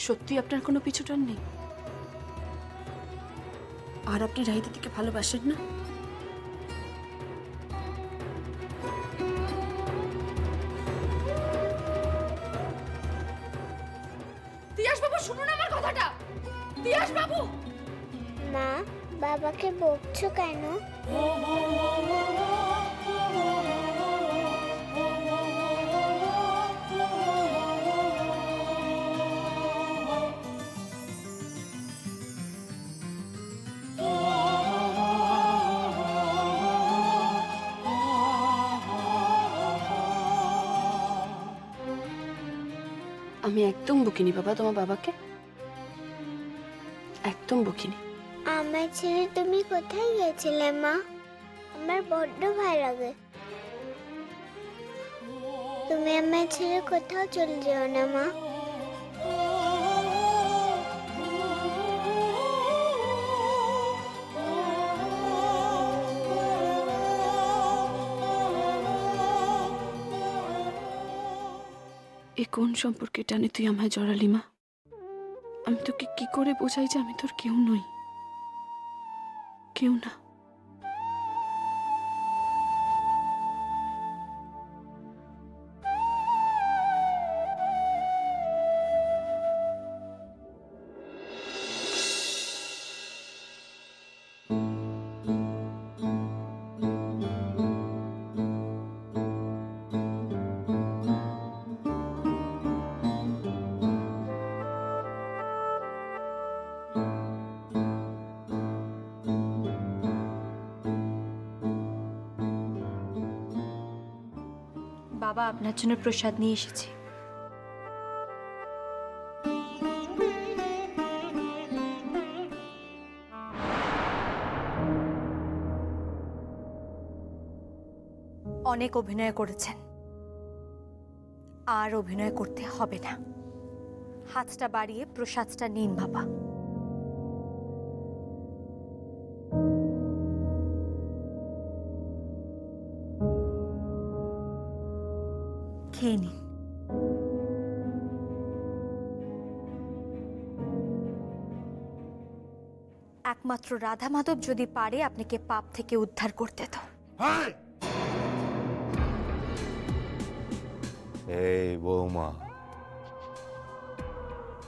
সত্যি আপনার কোনো পিছুটান নেই? আর আপনি রাহি দিদিকে ভালোবাসেন না? তিয়াস বাবু, শুনুন আমার কথাটা। তিয়াস বাবু! মা, বাবাকে বকছো কেন? আমি একদম বকিনি বাবা তোমার বাবাকে, একদম বকিনি। আমার ছেড়ে তুমি কোথায় গেছিলে মা? আমার বড্ড ভয় লাগে। তুমি আমার ছেড়ে কোথাও চলে যেও না মা। এ কোন সম্পর্কে টানে তুই আমায় জড়ালি মা? আমি তোকে কি করে বোঝাই যে আমি তোর কেউ নই, কেউ না। বাবা, আপনার জন্য প্রসাদ নিয়ে এসেছি। অনেক অভিনয় করেছেন, আর অভিনয় করতে হবে না। হাতটা বাড়িয়ে প্রসাদটা নিন বাবা। খেয়ে নিন। একমাত্র রাধা মাধব যদি পারে আপনাকে পাপ থেকে উদ্ধার করতে, তো এই বৌমা,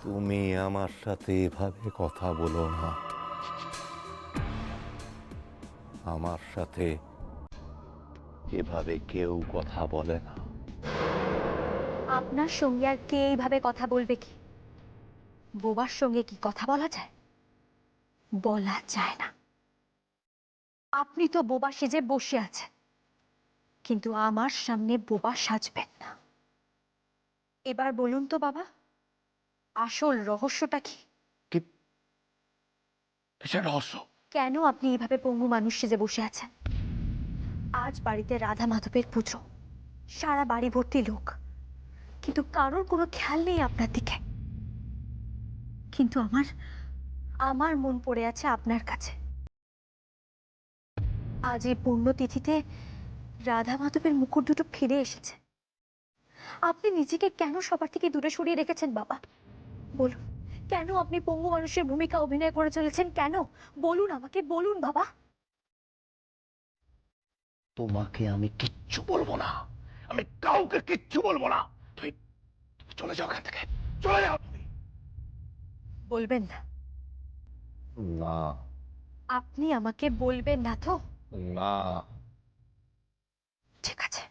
তুমি আমার সাথে এভাবে কথা বলো না। আমার সাথে এভাবে কেউ কথা বলে না। আপনার সঙ্গে আর কে এইভাবে কথা বলবে? কি বোবার সঙ্গে কি কথা বলা যায়? বলা যায় না। আপনি তো বোবা সেজে বসে আছেন, কিন্তু আমার সামনে বোবা সাজবেন না। এবার বলুন তো বাবা, আসল রহস্যটা কি? কিসের রহস্য? কেন আপনি এইভাবে পঙ্গু মানুষ সেজে বসে আছেন? আজ বাড়িতে রাধা মাধবের পুজো, সারা বাড়ি ভর্তি লোক, কিন্তু কারোর কোনো খেয়াল নেই আপনার দিকে। কিন্তু আমার মন পড়ে আছে আপনার কাছে। আজ এই পুণ্যতিথিতে রাধা মাধবের মুকুট দুটো ফিরে এসেছে। আপনি নিজেকে কেন সবার থেকে দূরে সরিয়ে রেখেছেন বাবা? বলুন, কেন আপনি পঙ্গু মানুষের ভূমিকা অভিনয় করে চলেছেন? কেন বলুন, আমাকে বলুন বাবা। তোমাকে আমি কিচ্ছু বলবো না, আমি কাউকে কিচ্ছু বলবো না। তুই চলে যাও এখান থেকে, চলে যাও তুমি। বলবেন না? না আপনি আমাকে বলবেন না তো? না। ঠিক আছে।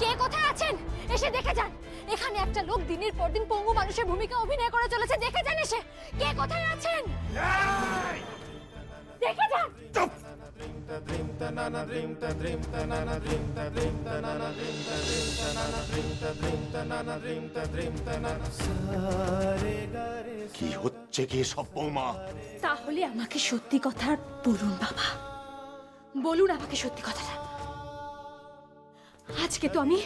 কে কোথায় আছেন? এসে দেখে যান। এখানে একটা লোক দিনের পর দিন পঙ্গু মানুষের ভূমিকা অভিনয় করে চলেছে। দেখে যান এসে। কে কোথায় আছেন? দেখে যান। কি হচ্ছে কি সব বৌমা? তাহলে আমাকে সত্যি কথা বলুন বাবা, বলুন আমাকে সত্যি কথাটা। আজকে তো আমি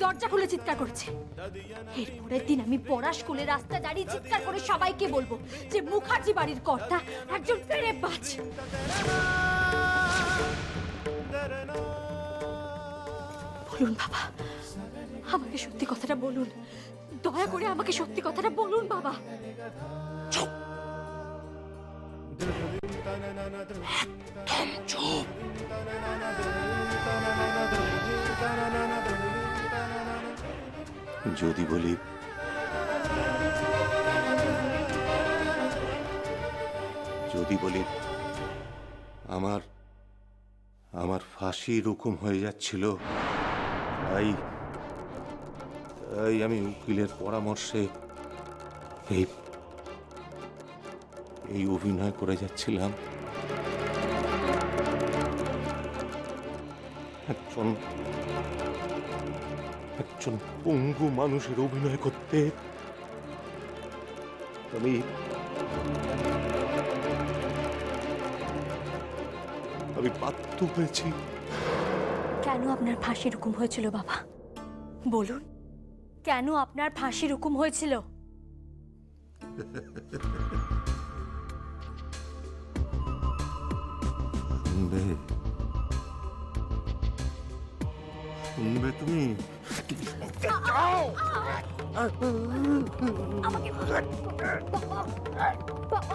দরজা খুলে চিৎকার করেছি। এরপরের দিন আমি পড়া স্কুলে রাস্তা দাঁড়িয়ে চিৎকার করে সবাইকে বলবো যে মুখার্জি বাড়ির কর্তা একজন ফেরেববাজ। বলুন বাবা, আমাকে সত্যি কথাটা বলুন, দয়া করে আমাকে সত্যি কথাটা বলুন বাবা। চুপ, একদম চুপ। যদি বলি আমার আমার ফাঁসি রকম হয়ে যাচ্ছিল, তাই আমি উকিলের পরামর্শে এই অভিনয় করে যাচ্ছিলাম। একজন পঙ্গু মানুষের অভিনয় করতে আমি বাধ্য হয়েছি। কেন আপনার ফাঁসির হুকুম হয়েছিল বাবা? বলুন, কেন আপনার ফাঁসির হুকুম হয়েছিল? শুনবে তুমি?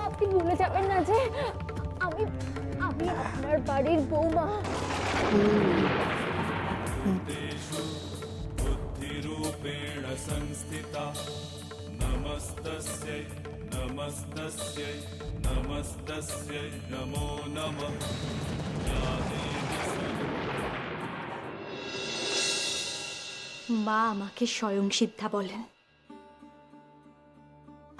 আপনি ভুলে যাবেন না যে আমি আপনার বাড়ির বৌমা। बुद्धिरूपेण संस्थिता नमस्तस्यै नमस्तस्यै नमस्तस्यै नमो नमः। মা আমাকে স্বয়ং সিদ্ধা বলেন।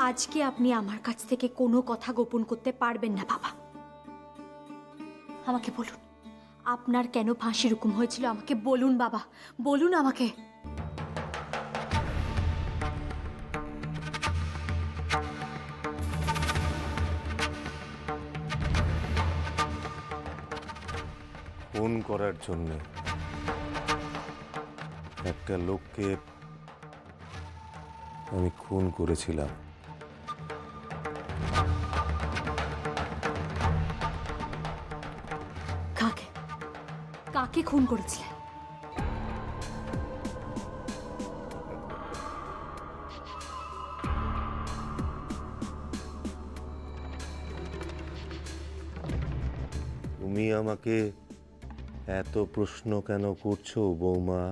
আজকে আপনি আমার কাছ থেকে কোনো কথা গোপন করতে পারবেন না বাবা। আমাকে বলুন, আপনার কেন ফাঁসির হুকুম হয়েছিল? আমাকে বলুন বাবা, বলুন আমাকে। খুন করার জন্য একটা লোককে আমি খুন করেছিলাম। কাকে কাকে খুন করেছিলেন? তুমি আমাকে এত প্রশ্ন কেন করছো বৌমা?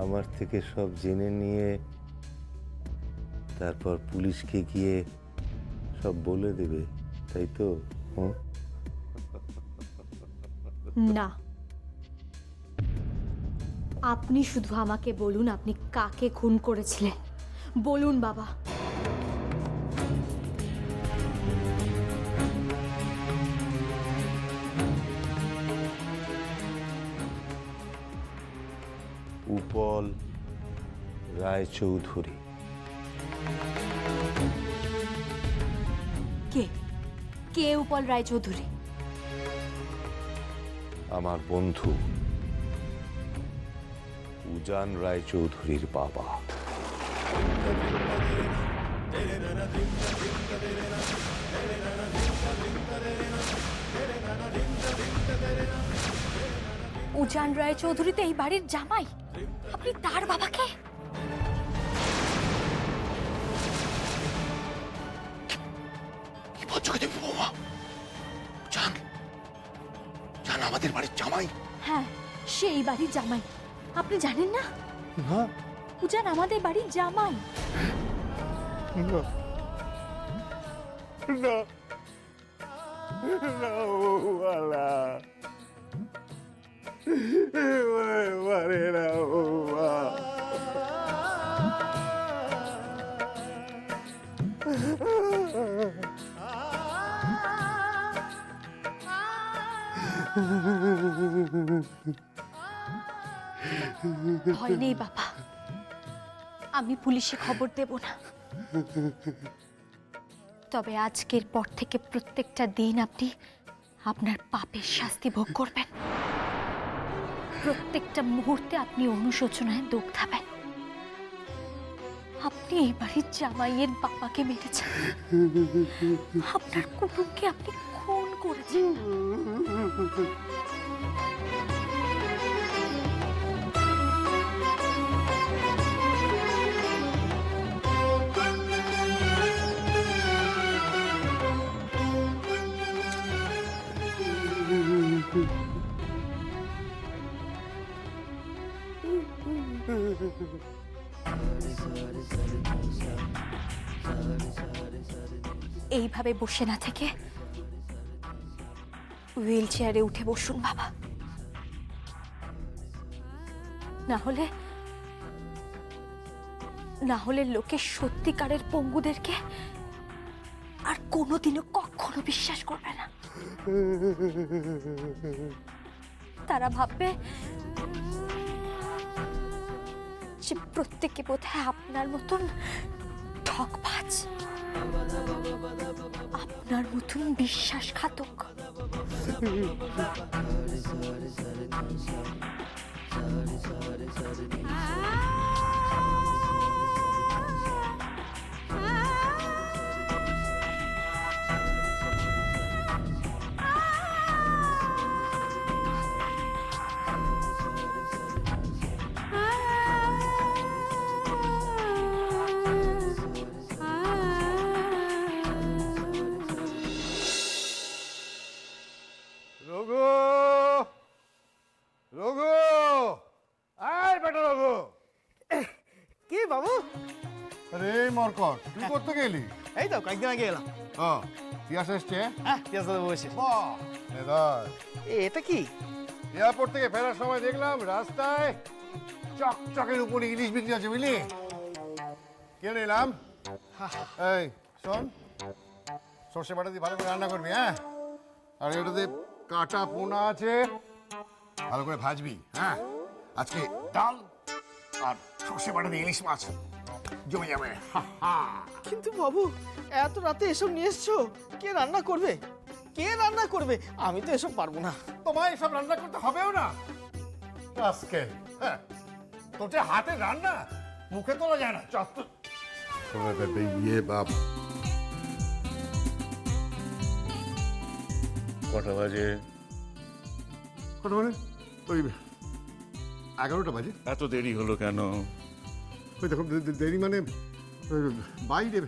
আমার থেকে সব জেনে নিয়ে তারপর পুলিশকে গিয়ে সব বলে দেবে, তাই তো? না, আপনি শুধু আমাকে বলুন আপনি কাকে খুন করেছিলেন। বলুন বাবা। উপল রায়চৌধুরী। কে কে উপল রায়চৌধুরী? আমার বন্ধু উজান রায়চৌধুরীর বাবা। উজান রায়চৌধুরী তো এই বাড়ির জামাই, আপনি তার বাবাকে? কি বলছো কি তুমি বৌমা? জান জান আমাদের বাড়ির জামাই? হ্যাঁ, সেই বাড়ির জামাই। আপনি জানেন না? না উজান আমাদের বাড়ির জামাই। না না না ওয়ালা মারে না ওয়া। ভয় নেই বাবা, আমি পুলিশে খবর দেব না। তবে আজকের পর থেকে প্রত্যেকটা দিন আপনি আপনার পাপের শাস্তি ভোগ করবেন। প্রত্যেকটা মুহূর্তে আপনি অনুশোচনায় দগ্ধাবেন। আপনি এই বাড়ির জামাইয়ের বাবাকে মেরেছেন, আপনার কুটুমকে আপনি খুন করেছেন। এইভাবে বসে না থেকে হুইল চেয়ারে উঠে বসুন বাবা, না হলে লোকে সত্যিকারের পঙ্গুদেরকে আর কোনোদিনও কখনো বিশ্বাস করবে না। তারা ভাববে যে প্রত্যেকে বোধহয় আপনার মতন ঠকবাজ, আপনার মতন বিশ্বাসঘাতক। রঘু, রঘু, আয় বেটা রঘু। কি বাবু? আরে মরকট, তুই করতে গেলি? এই তো কয়েকদিন আগে এলাম। হ্যাঁ, তিয়াস এসছে? হ্যাঁ তিয়াস দাদা বসে। বাহ, মেধার। এটা কি? এয়ারপোর্ট থেকে ফেরার সময় দেখলাম রাস্তায় চকচকের উপরে ইলিশ বিক্রি আছে, বুঝলি? কিনে নিলাম। এই শোন, সর্ষে বাটা দিয়ে ভালো করে রান্না করবি, হ্যাঁ? আর এটাতে কাটা পোনা আছে, ভালো করে ভাজবি, হ্যাঁ? আজকে ডাল আর সর্ষে বাটা দিয়ে ইলিশ মাছ জমে যাবে। কিন্তু বাবু এত রাতে এসব নিয়ে এসছো, কে রান্না করবে? কে রান্না করবে? আমি তো এসব পারবো না। তোমায় এসব রান্না করতে হবেও না আজকে, হ্যাঁ? তোর যে হাতে রান্না মুখে তোলা যায় না। ইয়ে বাপ, কটা বাজে? কটা মানে? ওই 11টা বাজে। এত দেরি হলো কেন? ওই দেখো দেরি মানে ওই বাইরে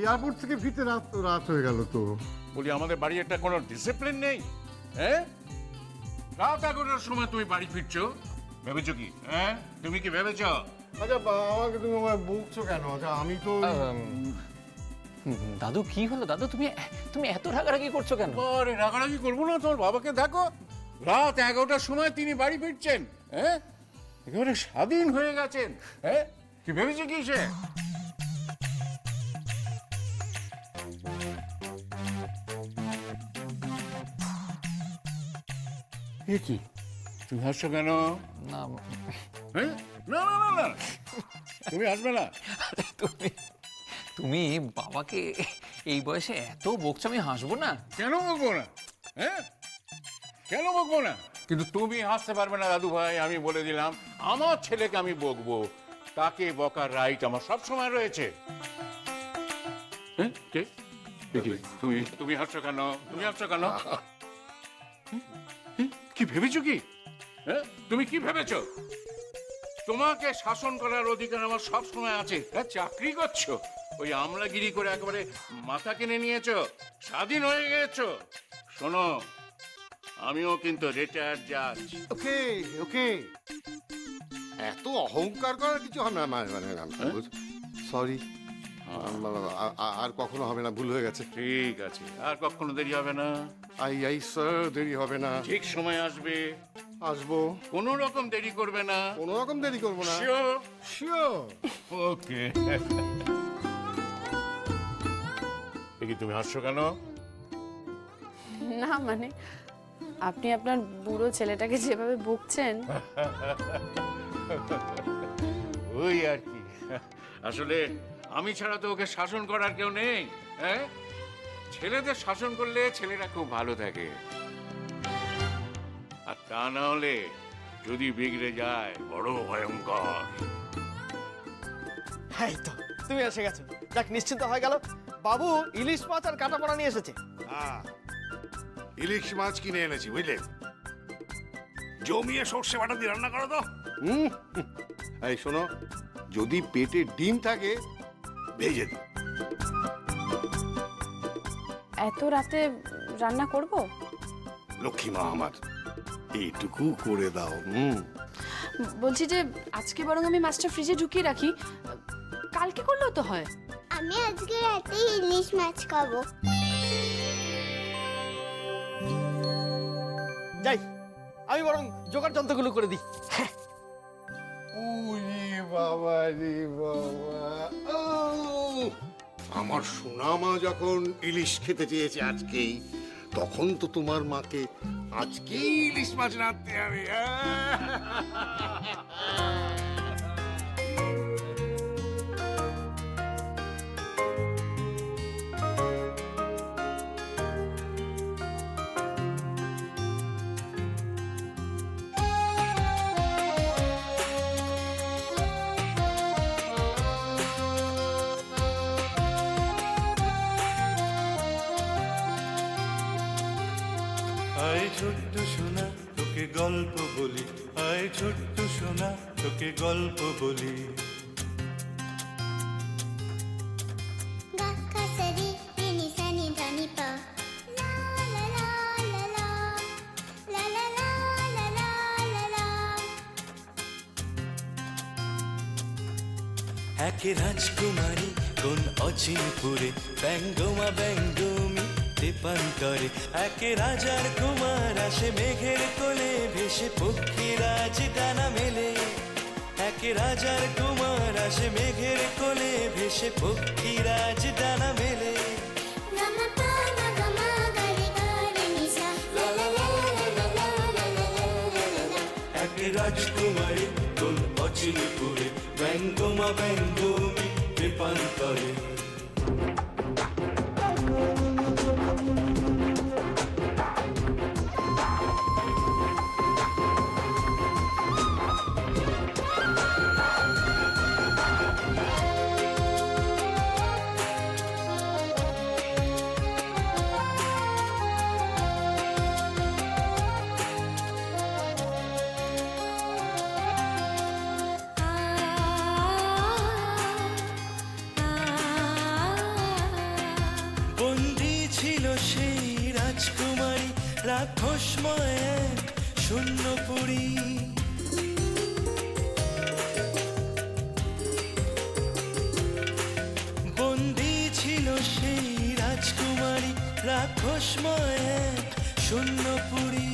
এয়ারপোর্ট থেকে ফিরতে রাত হয়ে গেল তো। বলি আমাদের বাড়ি একটা কোনো ডিসিপ্লিন নেই, হ্যাঁ? রাত 11টার সময় তুমি বাড়ি ফিরছো, ভেবেছো কি? হ্যাঁ, তুমি কি ভেবেছো? আচ্ছা আমাকে তুমি বকছো কেন? আচ্ছা আমি তো দাদু কি হলো? দাদু তুমি এত রাগারাগি করছো কেন? আরে রাগারাগি করবো না, তোমার বাবাকে দেখো, রাত 11টার সময় তিনি বাড়ি ফিরছেন, হ্যাঁ? একেবারে স্বাধীন হয়ে গেছেন, হ্যাঁ? কি ভেবেছে কি সে? এ কি, তুমি হাসছো কেন? না হ্যাঁ? না না না না, তুমি হাসবে না। তুমি বাবাকে এই বয়সে এত বকছো, আমি হাসবো না? কেন বকবো না? হ্যাঁ, কেন বকবো না? কিন্তু তুমি হাসতে পারবে না দাদু ভাই, আমি বলে দিলাম। আমার ছেলেকে আমি বকবো, তাকে বকার রাইট আমার সব সময় রয়েছে। হ্যাঁ, কে? তুমি তুমি হাসছো কেন? তুমি হাসছো কেন? কি ভেবেছো কি? হ্যাঁ, তুমি কি ভেবেছো? তোমাকে শাসন করার অধিকার আমার সব সময় আছে। হ্যাঁ, চাকরি করছো, ওই আমলাগিরি করে একেবারে মাথা কিনে নিয়েছো, স্বাধীন হয়ে গেছো। শোনো, আমিও কিন্তু রিটায়ার্ড জাজ। ওকে ওকে, এত অহংকার করার কিছু হবে না। মানে সরি, আর কখনো হবে না, ভুল হয়ে গেছে। ঠিক আছে, আর কখনো দেরি হবে না। আই স্যার, দেরি হবে না। ঠিক সময় আসবে, আসবো। কোনো রকম দেরি করবে না। কোনো রকম দেরি করবো না। Sure? শিওর। ওকে। দেখি তুমি হাসছো কেন? না মানে আপনি আপনার বুড়ো ছেলেটাকে যেভাবে বকছেন। ওই আর কি, আসলে আমি ছাড়া তো ওকে শাসন করার কেউ নেই। হ্যাঁ, ছেলেদের শাসন করলে ছেলেরা খুব ভালো থাকে, আর তা না হলে যদি বিগড়ে যায় বড় ভয়ঙ্কর। এই তো তুমি এসে গেছো, যাক নিশ্চিন্ত হয়ে গেল। বাবু ইলিশ মাছ আর কাটা পোড়া নিয়ে এসেছে। হ্যাঁ, ইলিশ মাছ কিনে এনেছি বুঝলে, জমিয়ে সর্ষে বাটা দিয়ে রান্না করো তো। এই শোনো, যদি পেটে ডিম থাকে ভেজে দিও। এত রাতে রান্না করব? লক্ষ্মী মা আমার, এইটুকু করে দাও। বলছি যে আজকে বরং আমি মাছটা ফ্রিজে ঢুকিয়ে রাখি, কালকে করলেও তো হয়। আমি আজকে রাতে ইলিশ মাছ খাবো। যাই, আমি বরং জোগাড় যন্ত্রগুলো করে দিই। ওরে বাবা রে বাবা, আমার সোনা মা যখন ইলিশ খেতে চেয়েছে আজকেই, তখন তো তোমার মাকে আজকেই ইলিশ মাছ রাঁধতে হবে। আয় ছোট্ট সোনা তোকে গল্প বলি, আয় ছোট্ট সোনা তোকে গল্প বলি। গা খা সারি নি সা নি ধা নি পা, লা লা লা লা লা, লা লা লা লা লা লা লা। এক রাজকুমারী কোন অচিনপুরে, ব্যঙ্গমা ব্যঙ্গমি দীপান্তরে। এক রাজার কুমার আসে মেঘের কোলে, ভেসে পক্ষীরাজ ডানা মেলে। এক রাজার কুমার আসে মেঘের কোলে, ভেসে পক্ষীরাজ ডানা মেলে। গা মা পা মা গা মা গা রে গা রে নি সা, লা লা লা লা লা লা লা লা লা লা। এক রাজকুমারী কোন অচিনপুরে, ব্যঙ্গমা ব্যঙ্গমি দীপান্তরে। বন্দি ছিল সেই রাজকুমারী, রাক্ষসময় এক শূন্যপুরী। বন্দি ছিল সেই রাজকুমারী, রাক্ষসময় এক শূন্যপুরী।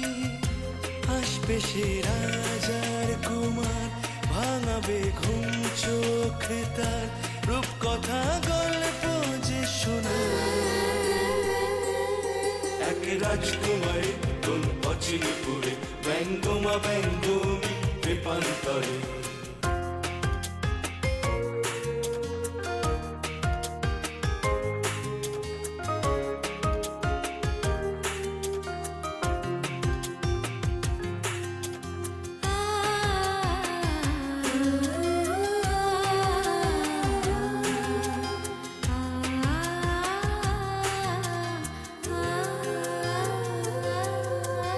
আসবে সে রাজার কুমার, ভাঙাবে ঘুম চোখ তার, রূপকথা গল্প যে শোনা। এক রাজকুমারী কোন অচিনপুরে, ব্যঙ্গমা ব্যঙ্গমি দীপান্তরে।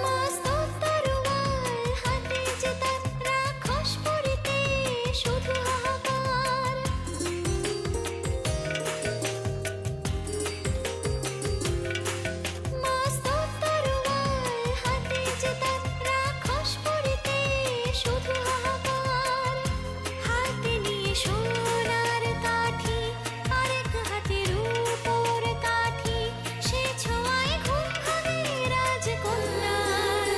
মস্ত তরোয়াল হাতে যে তার, রাক্ষস পুরীতে শুধু হাহাকার। মস্ত তরোয়াল হাতে যে তার, রাক্ষস পুরীতে শুধু হাহাকার। হাতে নিয়ে সোনার কাঠি, আরেক হাতে রূপোর কাঠি, সে ছোঁয়ায় ঘুম ভাঙে রাজকন্যার।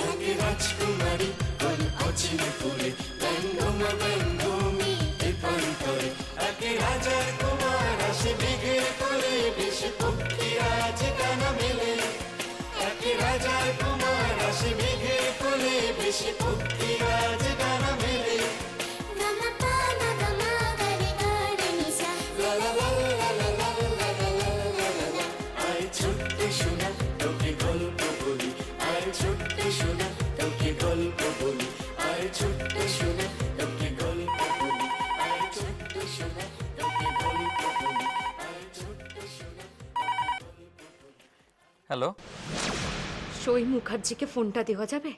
এক রাজকুমারী কোন অচিনপুরে, ব্যঙ্গমা ব্যঙ্গমি দীপান্তরে। এক রাজার কুমার আসে মেঘের কোলে, ভেসে পক্ষীরাজ ডানা মেলে। এক রাজার কুমার আসে মেঘের কোলে, ভেসে পক্ষীরাজ ডানা মেলে। গা মা পা মা গা মা গা রে গা রে নি সা, লা লা লা লা লা লা লা লা লা লা লা। আয় ছোট্ট সোনা তোকে গল্প বলি, আয় ছোট্ট সোনা তোকে হ্যালো, সই মুখার্জিকে ফোনটা দেওয়া যাবে?